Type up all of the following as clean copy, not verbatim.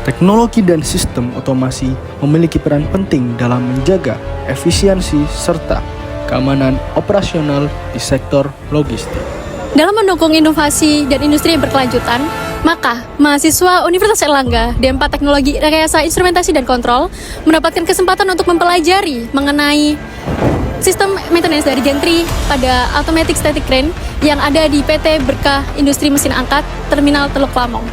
Teknologi dan sistem otomasi memiliki peran penting dalam menjaga efisiensi serta keamanan operasional di sektor logistik. Dalam mendukung inovasi dan industri yang berkelanjutan, maka mahasiswa Universitas Airlangga D4 Teknologi Rekayasa Instrumentasi dan Kontrol mendapatkan kesempatan untuk mempelajari mengenai sistem maintenance dari gantry pada automatic static crane yang ada di PT Berkah Industri Mesin Angkat Terminal Teluk Lamong.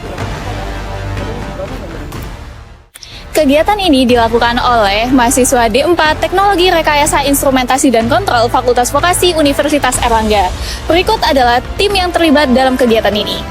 Kegiatan ini dilakukan oleh mahasiswa D4 Teknologi Rekayasa Instrumentasi dan Kontrol Fakultas Vokasi Universitas Airlangga. Berikut adalah tim yang terlibat dalam kegiatan ini.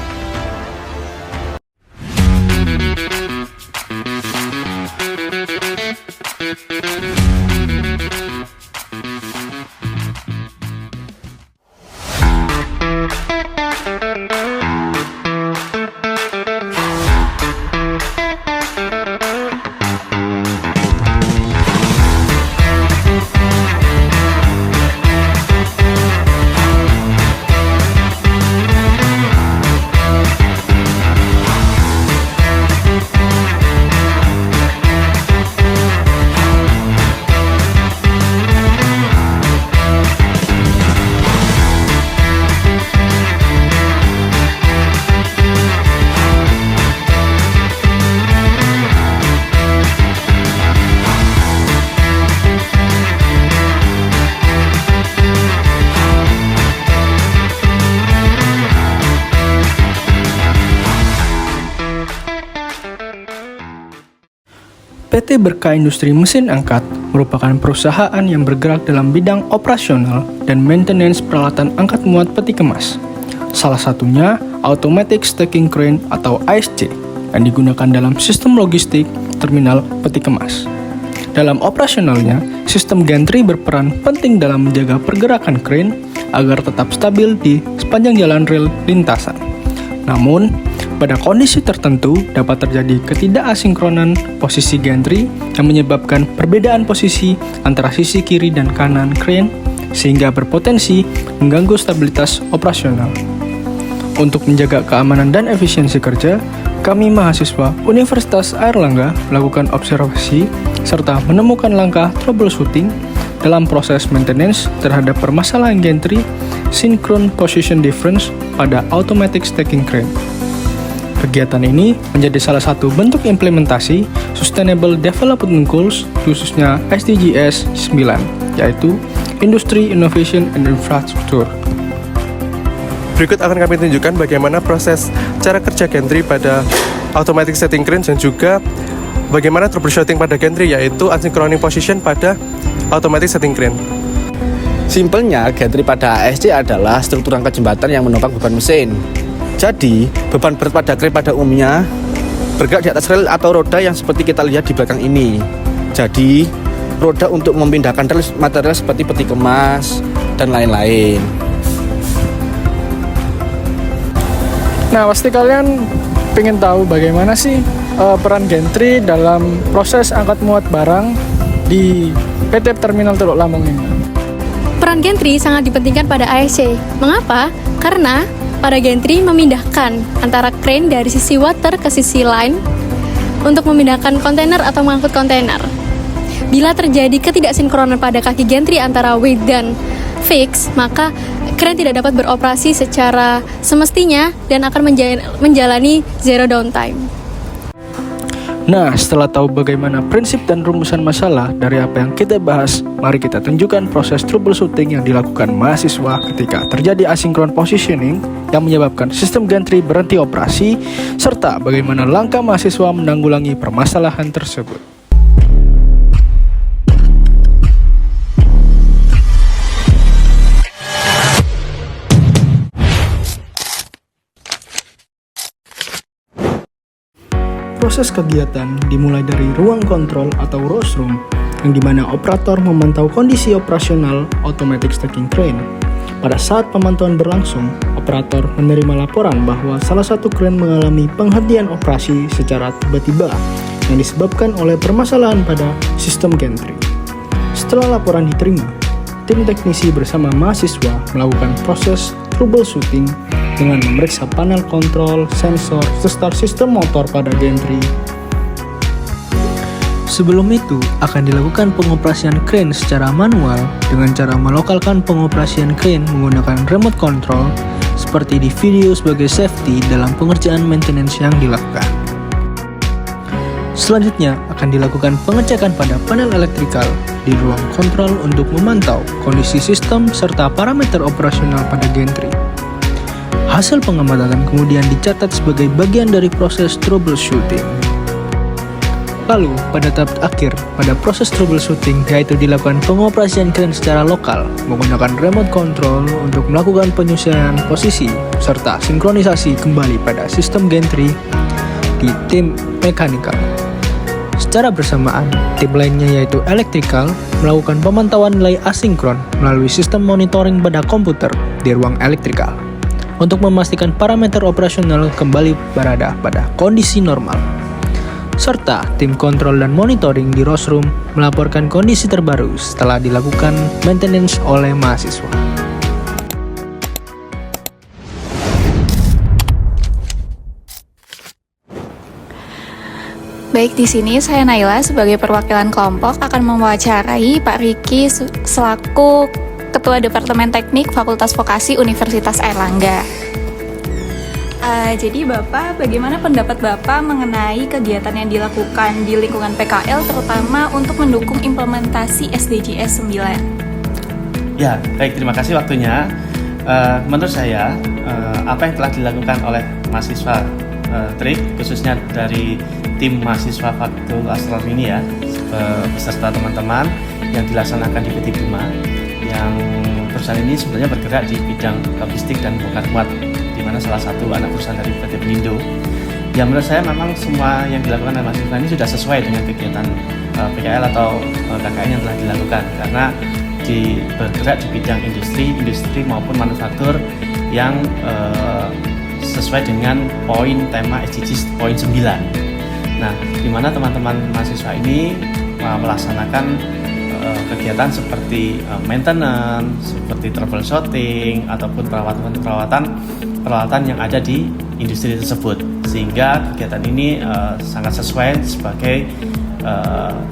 PT Berkah Industri Mesin Angkat merupakan perusahaan yang bergerak dalam bidang operasional dan maintenance peralatan angkat muat peti kemas. Salah satunya Automatic Stacking Crane atau ASC yang digunakan dalam sistem logistik terminal peti kemas. Dalam operasionalnya, sistem gantry berperan penting dalam menjaga pergerakan crane agar tetap stabil di sepanjang jalan rel lintasan. Namun, pada kondisi tertentu dapat terjadi ketidakasinkronan posisi gantry yang menyebabkan perbedaan posisi antara sisi kiri dan kanan crane sehingga berpotensi mengganggu stabilitas operasional. Untuk menjaga keamanan dan efisiensi kerja, kami mahasiswa Universitas Airlangga melakukan observasi serta menemukan langkah troubleshooting dalam proses maintenance terhadap permasalahan gantry synchron position difference pada automatic stacking crane. Kegiatan ini menjadi salah satu bentuk implementasi Sustainable Development Goals khususnya SDGs 9, yaitu Industry, Innovation, and Infrastructure. Berikut akan kami tunjukkan bagaimana proses cara kerja gantry pada automatic setting crane dan juga bagaimana troubleshooting pada gantry, yaitu asynchronous position pada automatic setting crane. Simpelnya, gantry pada ASC adalah struktur rangka jembatan yang menopang beban mesin. Jadi, beban berat pada crane pada umumnya bergerak di atas rel atau roda yang seperti kita lihat di belakang ini. Jadi, roda untuk memindahkan material seperti peti kemas dan lain-lain. Nah, pasti kalian pengen tahu bagaimana sih peran gantry dalam proses angkat muat barang di PT Terminal Teluk Lamong ini. Peran gantry sangat dipentingkan pada ASC. Mengapa? Karena pada gantry memindahkan antara crane dari sisi water ke sisi line untuk memindahkan kontainer atau mengangkut kontainer. Bila terjadi ketidaksinkronan pada kaki gantry antara weight dan fix, maka crane tidak dapat beroperasi secara semestinya dan akan menjalani zero downtime. Nah, setelah tahu bagaimana prinsip dan rumusan masalah dari apa yang kita bahas, mari kita tunjukkan proses troubleshooting yang dilakukan mahasiswa ketika terjadi asynchron positioning yang menyebabkan sistem gantry berhenti operasi, serta bagaimana langkah mahasiswa menanggulangi permasalahan tersebut. Proses kegiatan dimulai dari ruang kontrol atau rostrum, yang dimana operator memantau kondisi operasional automatic stacking crane. Pada saat pemantauan berlangsung, operator menerima laporan bahwa salah satu crane mengalami penghentian operasi secara tiba-tiba yang disebabkan oleh permasalahan pada sistem gantry. Setelah laporan diterima, tim teknisi bersama mahasiswa melakukan proses troubleshooting dengan memeriksa panel kontrol, sensor, serta sistem motor pada gantry. Sebelum itu, akan dilakukan pengoperasian crane secara manual dengan cara melokalkan pengoperasian crane menggunakan remote control seperti di video sebagai safety dalam pengerjaan maintenance yang dilakukan. Selanjutnya, akan dilakukan pengecekan pada panel elektrikal di ruang kontrol untuk memantau kondisi sistem serta parameter operasional pada gantry. Hasil pengamatan kemudian dicatat sebagai bagian dari proses troubleshooting. Lalu, pada tahap akhir, pada proses troubleshooting yaitu dilakukan pengoperasian crane secara lokal menggunakan remote control untuk melakukan penyesuaian posisi serta sinkronisasi kembali pada sistem gantry di tim mechanical. Secara bersamaan, tim lainnya yaitu electrical melakukan pemantauan nilai asinkron melalui sistem monitoring pada komputer di ruang electrical untuk memastikan parameter operasional kembali berada pada kondisi normal. Serta tim kontrol dan monitoring di rostrum melaporkan kondisi terbaru setelah dilakukan maintenance oleh mahasiswa. Baik, di sini saya Naila sebagai perwakilan kelompok akan mewawancarai Pak Riki selaku Ketua Departemen Teknik Fakultas Vokasi Universitas Airlangga. Jadi Bapak, bagaimana pendapat Bapak mengenai kegiatan yang dilakukan di lingkungan PKL terutama untuk mendukung implementasi SDGs 9? Ya, baik, terima kasih waktunya. Menurut saya, apa yang telah dilakukan oleh mahasiswa TRIK, khususnya dari tim mahasiswa Fakultas Astronomi ini ya, beserta teman-teman yang dilaksanakan di PT Bima, yang perusahaan ini sebenarnya bergerak di bidang logistik dan bongkar muat, di mana salah satu anak perusahaan dari PT Pelindo. Ya, menurut saya memang semua yang dilakukan oleh mahasiswa ini sudah sesuai dengan kegiatan PKL atau KKN yang telah dilakukan, karena bergerak di bidang industri maupun manufaktur yang sesuai dengan poin tema SDGs poin 9. Nah, di mana teman-teman mahasiswa ini melaksanakan kegiatan seperti maintenance, seperti troubleshooting ataupun peralatan yang ada di industri tersebut, sehingga kegiatan ini sangat sesuai sebagai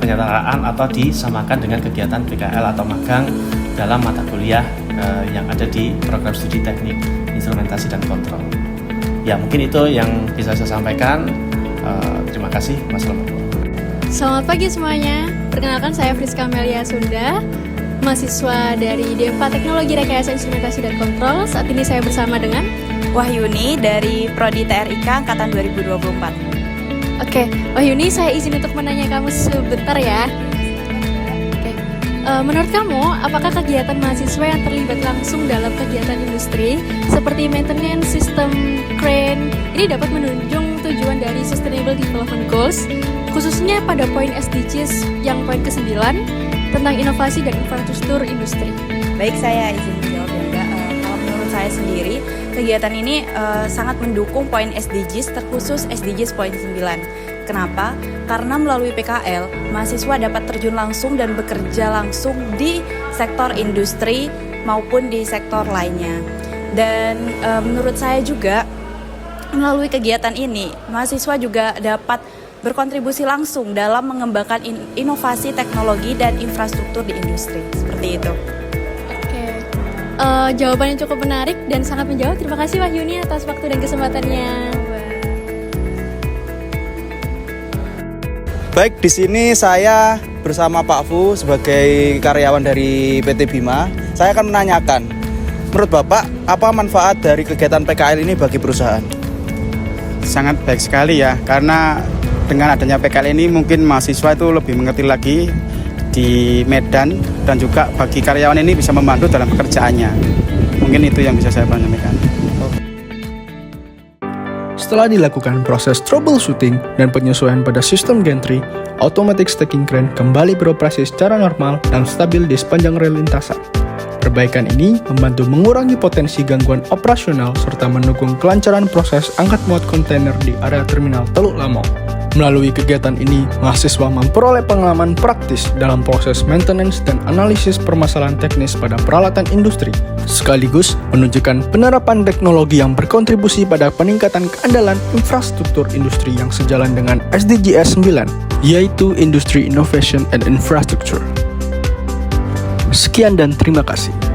penyertaan atau disamakan dengan kegiatan PKL atau magang dalam mata kuliah yang ada di program studi teknik instrumentasi dan kontrol. Ya, mungkin itu yang bisa saya sampaikan. Terima kasih. Wassalamualaikum. Selamat pagi semuanya. Perkenalkan, saya Friska Melia Sunda, mahasiswa dari D4 Teknologi Rekayasa Instrumentasi dan Kontrol. Saat ini saya bersama dengan Wahyuni dari Prodi TRIK Angkatan 2024. Oke, Wahyuni, saya izin untuk menanya kamu sebentar ya. Oke. Menurut kamu, apakah kegiatan mahasiswa yang terlibat langsung dalam kegiatan industri seperti maintenance sistem crane ini dapat menunjang tujuan dari Sustainable Development Goals, khususnya pada poin SDGs yang poin ke-9 tentang inovasi dan infrastruktur industri? Baik, saya izin menjawab ya Mbak. Kalau menurut saya sendiri, kegiatan ini sangat mendukung poin SDGs, terkhusus SDGs poin 9. Kenapa? Karena melalui PKL, mahasiswa dapat terjun langsung dan bekerja langsung di sektor industri maupun di sektor lainnya. Dan menurut saya juga, melalui kegiatan ini, mahasiswa juga dapat berkontribusi langsung dalam mengembangkan inovasi teknologi dan infrastruktur di industri. Seperti itu. Oke. Jawabannya cukup menarik dan sangat menjawab. Terima kasih Wahyuni atas waktu dan kesempatannya. Baik, di sini saya bersama Pak Fu sebagai karyawan dari PT Bima. Saya akan menanyakan, menurut Bapak, apa manfaat dari kegiatan PKL ini bagi perusahaan? Sangat baik sekali ya, karena dengan adanya PKL ini mungkin mahasiswa itu lebih mengerti lagi di medan, dan juga bagi karyawan ini bisa membantu dalam pekerjaannya. Mungkin itu yang bisa saya sampaikan. Setelah dilakukan proses troubleshooting dan penyesuaian pada sistem gantry, automatic stacking crane kembali beroperasi secara normal dan stabil di sepanjang rel lintasan. Perbaikan ini membantu mengurangi potensi gangguan operasional serta mendukung kelancaran proses angkat muat kontainer di area terminal Teluk Lamong. Melalui kegiatan ini, mahasiswa memperoleh pengalaman praktis dalam proses maintenance dan analisis permasalahan teknis pada peralatan industri, sekaligus menunjukkan penerapan teknologi yang berkontribusi pada peningkatan keandalan infrastruktur industri yang sejalan dengan SDGs 9, yaitu Industry Innovation and Infrastructure. Sekian dan terima kasih.